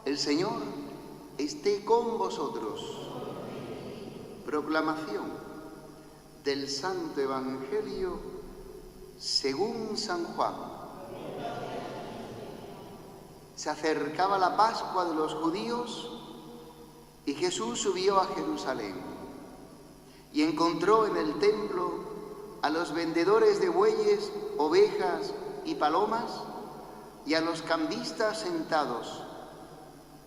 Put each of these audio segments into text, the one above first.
El Señor esté con vosotros. Proclamación del Santo Evangelio según San Juan. Se acercaba la Pascua de los judíos y Jesús subió a Jerusalén y encontró en el templo a los vendedores de bueyes, ovejas y palomas y a los cambistas sentados,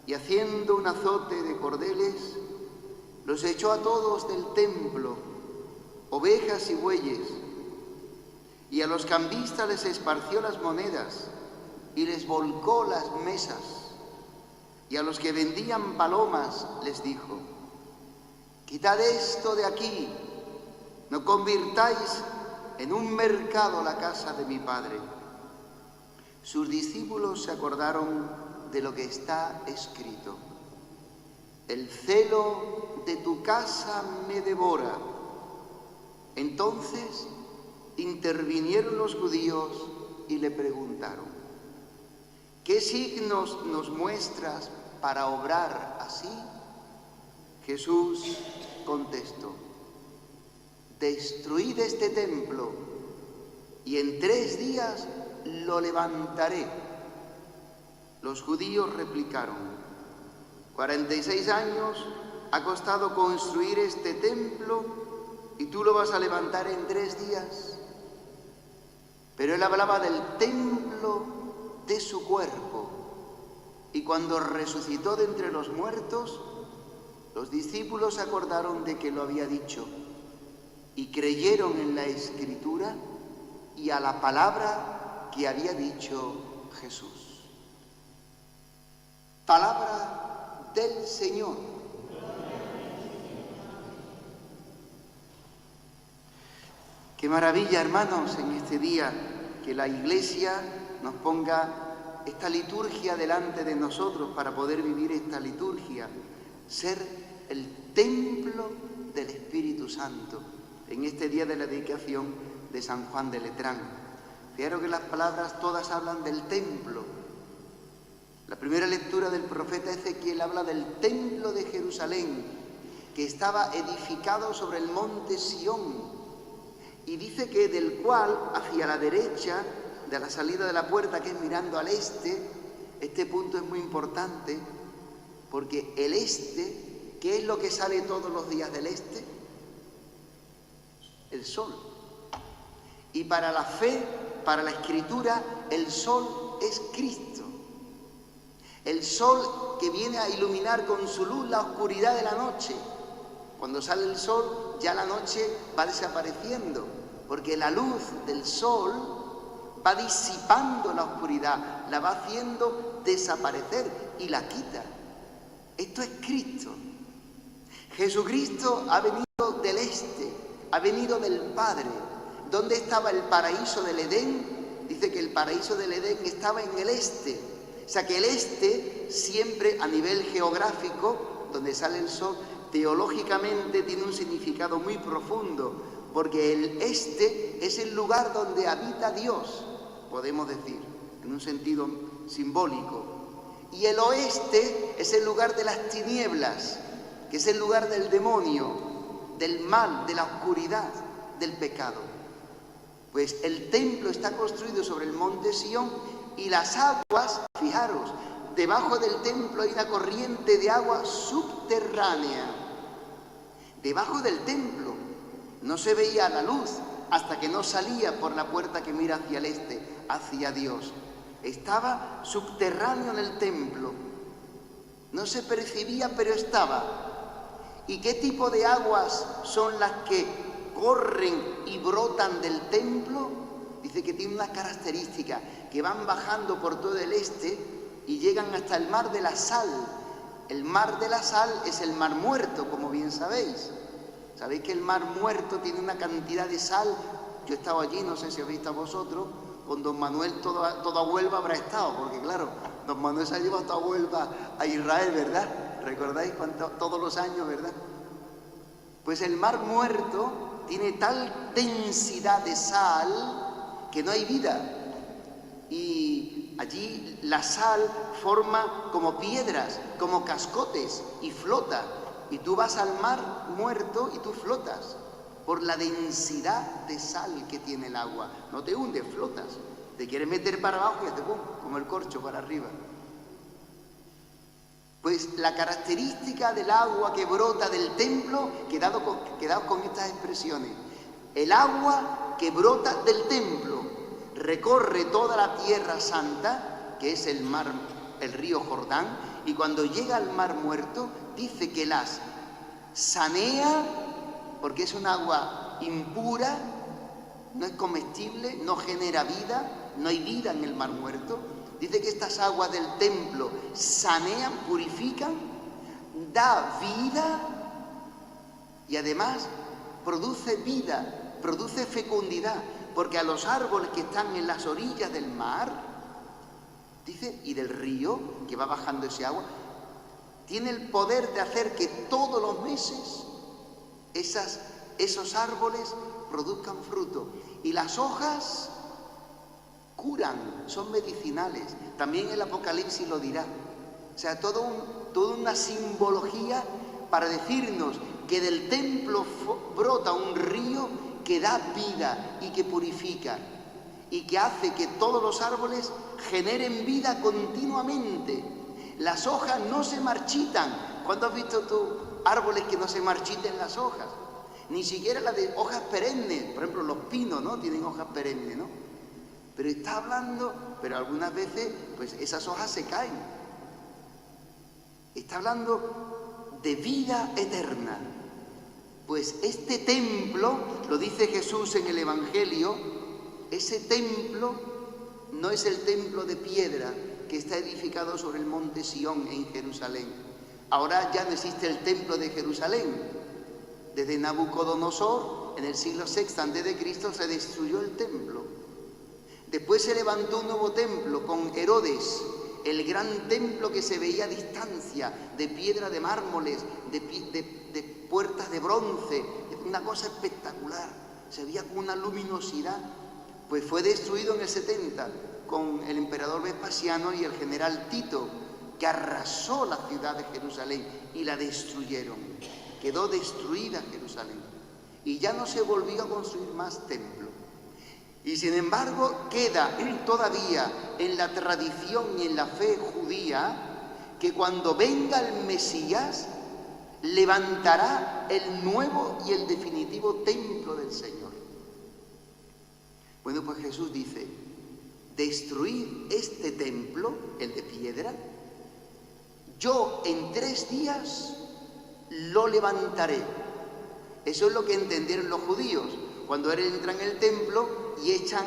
y haciendo un azote de cordeles, los echó a todos del templo, ovejas y bueyes, y a los cambistas les esparció las monedas y les volcó las mesas, y a los que vendían palomas les dijo: quitad esto de aquí, no convirtáis en un mercado la casa de mi Padre. Sus discípulos se acordaron de lo que está escrito: el celo de tu casa me devora. Entonces intervinieron los judíos y le preguntaron: ¿qué signos nos muestras para obrar así? Jesús contestó: destruid este templo y en 3 días lo levantaré. Los judíos replicaron: 46 años ha costado construir este templo y tú lo vas a levantar en 3 días. Pero él hablaba del templo de su cuerpo, y cuando resucitó de entre los muertos, los discípulos se acordaron de que lo había dicho y creyeron en la Escritura y a la palabra que había dicho Jesús. Palabra del Señor. Qué maravilla, hermanos, en este día que la Iglesia nos ponga esta liturgia delante de nosotros para poder vivir esta liturgia, ser el templo del Espíritu Santo en este día de la dedicación de San Juan de Letrán. Fijaros que las palabras todas hablan del templo. La primera lectura del profeta Ezequiel habla del templo de Jerusalén, que estaba edificado sobre el monte Sión, y dice que del cual hacia la derecha de la salida de la puerta, que es mirando al este punto es muy importante, porque el este, ¿qué es lo que sale todos los días del este? El sol. Y para la fe, para la Escritura, el sol es Cristo. El sol que viene a iluminar con su luz la oscuridad de la noche. Cuando sale el sol, ya la noche va desapareciendo, porque la luz del sol va disipando la oscuridad, la va haciendo desaparecer y la quita. Esto es Cristo. Jesucristo ha venido del este, ha venido del Padre. ¿Dónde estaba el paraíso del Edén? Dice que el paraíso del Edén estaba en el este. O sea que el este siempre a nivel geográfico, donde sale el sol, teológicamente tiene un significado muy profundo, porque el este es el lugar donde habita Dios, podemos decir, en un sentido simbólico. Y el oeste es el lugar de las tinieblas, que es el lugar del demonio, del mal, de la oscuridad, del pecado. Pues el templo está construido sobre el monte Sión y las aguas, fijaros, debajo del templo hay una corriente de agua subterránea. Debajo del templo no se veía la luz hasta que no salía por la puerta que mira hacia el este, hacia Dios. Estaba subterráneo en el templo. No se percibía, pero estaba. ¿Y qué tipo de aguas son las que corren y brotan del templo? Dice que tiene una característica, que van bajando por todo el este y llegan hasta el mar de la sal. El mar de la sal es el mar muerto, como bien sabéis. Sabéis que el mar muerto tiene una cantidad de sal. Yo he estado allí, no sé si habéis estado vosotros, con don Manuel toda Huelva habrá estado, porque claro, don Manuel se ha llevado toda Huelva a Israel, ¿verdad? ¿Recordáis todos los años, verdad? Pues el mar muerto tiene tal densidad de sal que no hay vida. Y allí la sal forma como piedras, como cascotes y flota. Y tú vas al mar muerto y tú flotas por la densidad de sal que tiene el agua. No te hundes, flotas. Te quieres meter para abajo y te pum, como el corcho para arriba. Pues la característica del agua que brota del templo, quedaos con estas expresiones. El agua que brota del templo recorre toda la tierra santa, que es el mar, el río Jordán, y cuando llega al mar muerto, dice que las sanea, porque es un agua impura, no es comestible, no genera vida, no hay vida en el mar muerto. Dice que estas aguas del templo sanean, purifican, da vida y además produce vida, produce fecundidad, porque a los árboles que están en las orillas del mar, dice, y del río que va bajando ese agua, tiene el poder de hacer que todos los meses esos árboles produzcan fruto. Y las hojas curan, son medicinales. También el Apocalipsis lo dirá. O sea, toda una simbología para decirnos que del templo brota un río que da vida y que purifica y que hace que todos los árboles generen vida continuamente. Las hojas no se marchitan. ¿Cuándo has visto tú árboles que no se marchiten las hojas? Ni siquiera las de hojas perennes. Por ejemplo, los pinos, ¿no? Tienen hojas perennes, ¿no? Pero está hablando, pero algunas veces, pues esas hojas se caen. Está hablando de vida eterna. Pues este templo, lo dice Jesús en el Evangelio, ese templo no es el templo de piedra que está edificado sobre el monte Sión en Jerusalén. Ahora ya no existe el templo de Jerusalén. Desde Nabucodonosor, en el siglo VI a.C., se destruyó el templo. Después se levantó un nuevo templo con Herodes, el gran templo que se veía a distancia, de piedra de mármoles, de puertas de bronce, una cosa espectacular, se veía con una luminosidad. Pues fue destruido en el 70 con el emperador Vespasiano y el general Tito, que arrasó la ciudad de Jerusalén y la destruyeron. Quedó destruida Jerusalén y ya no se volvió a construir más templo. Y sin embargo queda todavía en la tradición y en la fe judía que cuando venga el Mesías levantará el nuevo y el definitivo templo del Señor. Bueno, pues Jesús dice, destruid este templo, el de piedra, yo en 3 días lo levantaré. Eso es lo que entendieron los judíos. Cuando entran en el templo y están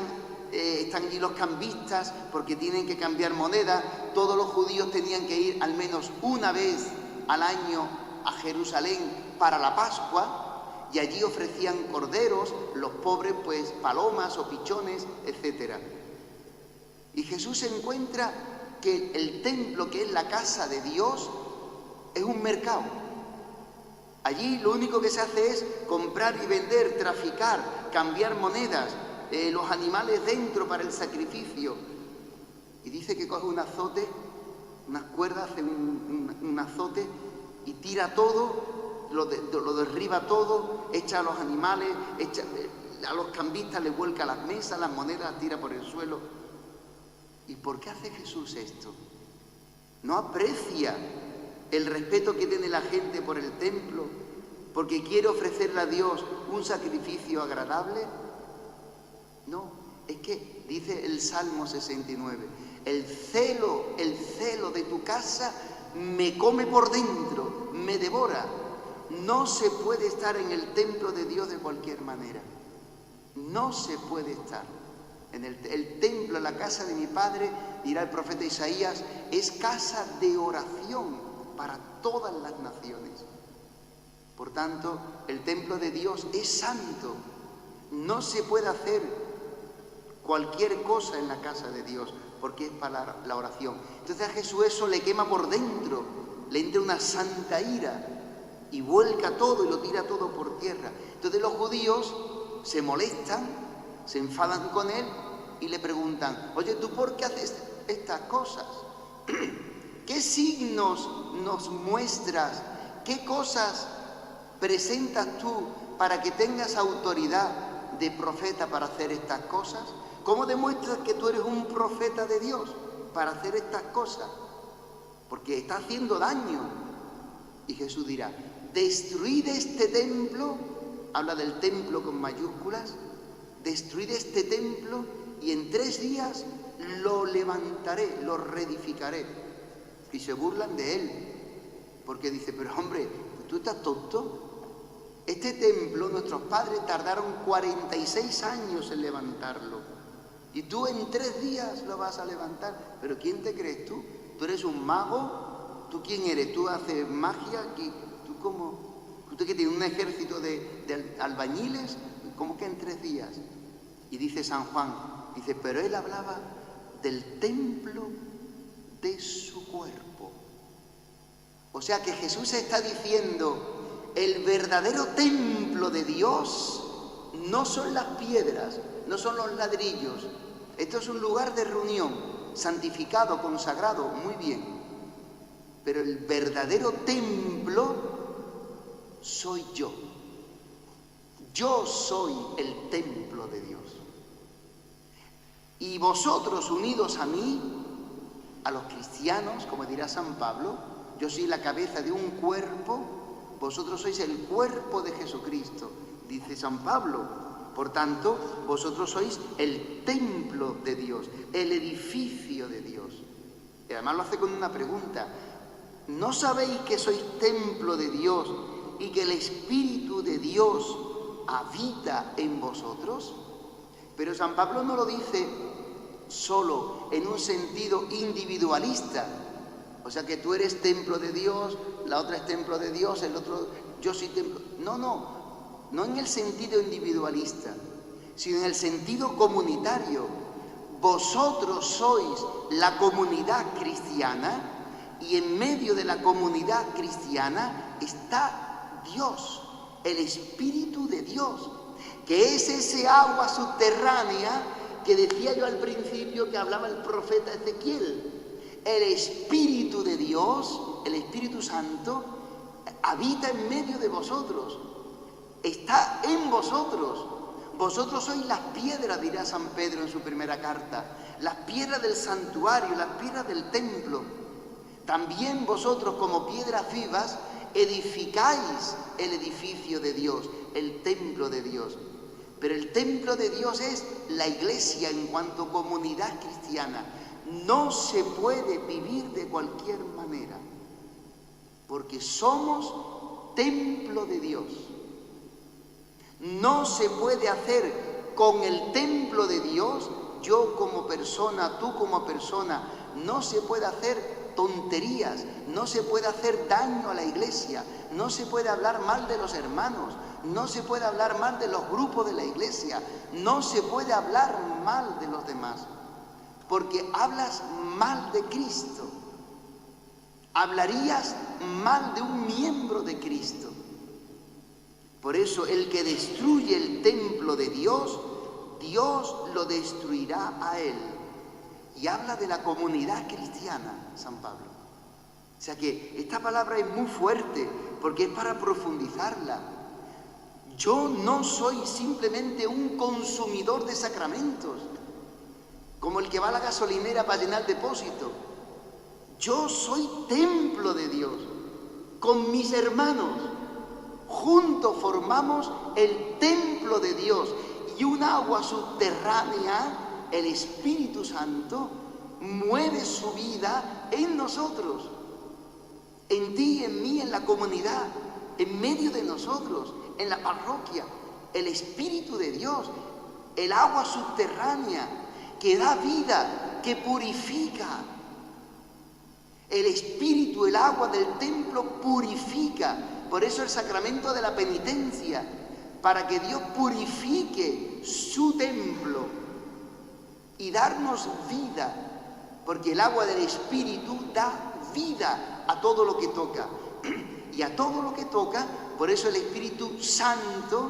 allí los cambistas porque tienen que cambiar moneda, todos los judíos tenían que ir al menos una vez al año a Jerusalén para la Pascua y allí ofrecían corderos, los pobres pues palomas o pichones, etc. Y Jesús encuentra que el templo, que es la casa de Dios, es un mercado. Allí lo único que se hace es comprar y vender, traficar, cambiar monedas, los animales dentro para el sacrificio. Y dice que coge un azote, unas cuerdas, hace un azote y tira todo, lo derriba todo, echa a los animales, a los cambistas les vuelca las mesas, las monedas las tira por el suelo. ¿Y por qué hace Jesús esto? ¿No aprecia el respeto que tiene la gente por el templo porque quiere ofrecerle a Dios un sacrificio agradable? No, es que dice el Salmo 69, el celo de tu casa me come por dentro, me devora. No se puede estar en el templo de Dios de cualquier manera. No se puede estar. En el templo, la casa de mi Padre, dirá el profeta Isaías, es casa de oración para todas las naciones. Por tanto, el templo de Dios es santo. No se puede hacer cualquier cosa en la casa de Dios, porque es para la oración. Entonces a Jesús eso le quema por dentro, le entra una santa ira y vuelca todo y lo tira todo por tierra. Entonces los judíos se molestan, se enfadan con él y le preguntan, oye, ¿tú por qué haces estas cosas? ¿Qué signos nos muestras? ¿Qué cosas presentas tú para que tengas autoridad de profeta para hacer estas cosas? ¿Cómo demuestras que tú eres un profeta de Dios para hacer estas cosas? Porque está haciendo daño. Y Jesús dirá, destruid este templo, habla del templo con mayúsculas, destruid este templo y en 3 días lo levantaré, lo reedificaré. Y se burlan de él, porque dice, pero hombre, ¿tú estás tonto? Este templo, nuestros padres tardaron 46 años en levantarlo. Y tú en 3 días lo vas a levantar. ¿Pero quién te crees tú? ¿Tú eres un mago? ¿Tú quién eres? ¿Tú haces magia? ¿Tú cómo? ¿Usted que tiene un ejército de albañiles? ¿Cómo que en 3 días? Y dice San Juan, dice, pero él hablaba del templo de su cuerpo. O sea que Jesús está diciendo, el verdadero templo de Dios no son las piedras, no son los ladrillos. Esto es un lugar de reunión, santificado, consagrado, muy bien. Pero el verdadero templo soy yo. Yo soy el templo de Dios. Y vosotros unidos a mí, a los cristianos, como dirá San Pablo, yo soy la cabeza de un cuerpo, vosotros sois el cuerpo de Jesucristo, dice San Pablo. Por tanto, vosotros sois el templo de Dios, el edificio de Dios. Y además lo hace con una pregunta. ¿No sabéis que sois templo de Dios y que el Espíritu de Dios habita en vosotros? Pero San Pablo no lo dice solo en un sentido individualista. O sea que tú eres templo de Dios, la otra es templo de Dios, el otro, yo soy templo. No en el sentido individualista, sino en el sentido comunitario. Vosotros sois la comunidad cristiana y en medio de la comunidad cristiana está Dios, el Espíritu de Dios, que es ese agua subterránea que decía yo al principio que hablaba el profeta Ezequiel. El Espíritu de Dios, el Espíritu Santo, habita en medio de vosotros, está en vosotros. Vosotros sois las piedras, dirá San Pedro en su primera carta, las piedras del santuario, las piedras del templo. También vosotros como piedras vivas edificáis el edificio de Dios, el templo de Dios. Pero el templo de Dios es la Iglesia en cuanto comunidad cristiana. No se puede vivir de cualquier manera, porque somos templo de Dios. No se puede hacer con el templo de Dios, yo como persona, tú como persona, no se puede hacer tonterías, no se puede hacer daño a la Iglesia, no se puede hablar mal de los hermanos, no se puede hablar mal de los grupos de la Iglesia, no se puede hablar mal de los demás, porque hablas mal de Cristo, hablarías mal de un miembro de Cristo. Por eso el que destruye el templo de Dios, Dios lo destruirá a él. Y habla de la comunidad cristiana, San Pablo. O sea que esta palabra es muy fuerte porque es para profundizarla. Yo no soy simplemente un consumidor de sacramentos, como el que va a la gasolinera para llenar el depósito. Yo soy templo de Dios, con mis hermanos. Juntos formamos el templo de Dios y un agua subterránea, el Espíritu Santo, mueve su vida en nosotros, en ti, en mí, en la comunidad, en medio de nosotros, en la parroquia. El Espíritu de Dios, el agua subterránea que da vida, que purifica. El Espíritu, el agua del templo purifica. Por eso el sacramento de la penitencia, para que Dios purifique su templo y darnos vida, porque el agua del Espíritu da vida a todo lo que toca. Y a todo lo que toca, por eso el Espíritu Santo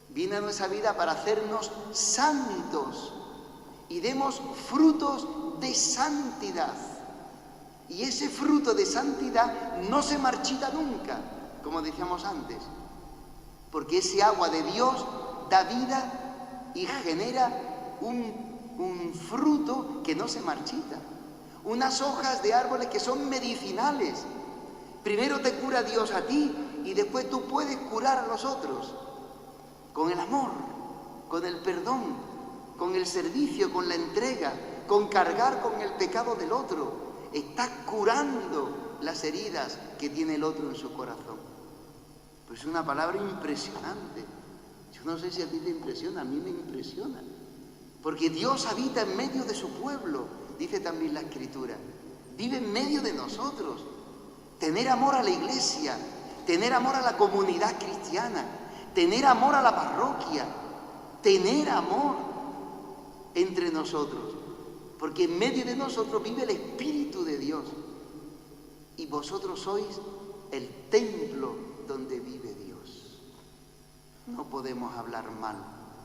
viene a nuestra vida para hacernos santos. y demos frutos de santidad. Y ese fruto de santidad no se marchita nunca, como decíamos antes, porque ese agua de Dios da vida y genera un fruto que no se marchita. Unas hojas de árboles que son medicinales. Primero te cura Dios a ti y después tú puedes curar a los otros. Con el amor, con el perdón, con el servicio, con la entrega, con cargar con el pecado del otro. Estás curando las heridas que tiene el otro en su corazón. Pues es una palabra impresionante. Yo no sé si a ti te impresiona, a mí me impresiona. Porque Dios habita en medio de su pueblo, dice también la Escritura. Vive en medio de nosotros. Tener amor a la iglesia, tener amor a la comunidad cristiana, tener amor a la parroquia, tener amor entre nosotros. Porque en medio de nosotros vive el Espíritu de Dios. Y vosotros sois el templo donde vive Dios. No podemos hablar mal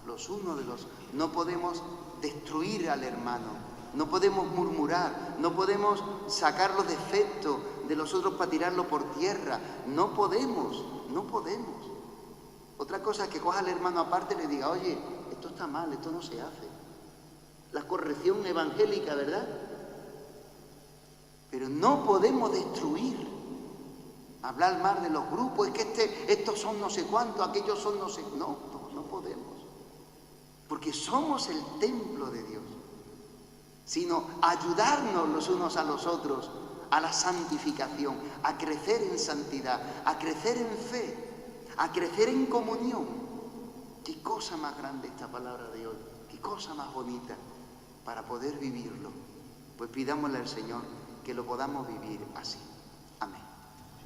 los unos de los otros. No podemos destruir al hermano. No podemos murmurar. No podemos sacar los defectos de los otros para tirarlo por tierra. No podemos. Otra cosa es que coja al hermano aparte y le diga, oye, esto está mal, esto no se hace. La corrección evangélica, ¿verdad? Pero no podemos destruir, hablar mal de los grupos, es que estos son no sé cuántos, aquellos son no sé... No podemos, porque somos el templo de Dios, sino ayudarnos los unos a los otros a la santificación, a crecer en santidad, a crecer en fe, a crecer en comunión. Qué cosa más grande esta palabra de hoy, qué cosa más bonita para poder vivirlo. Pues pidámosle al Señor que lo podamos vivir así.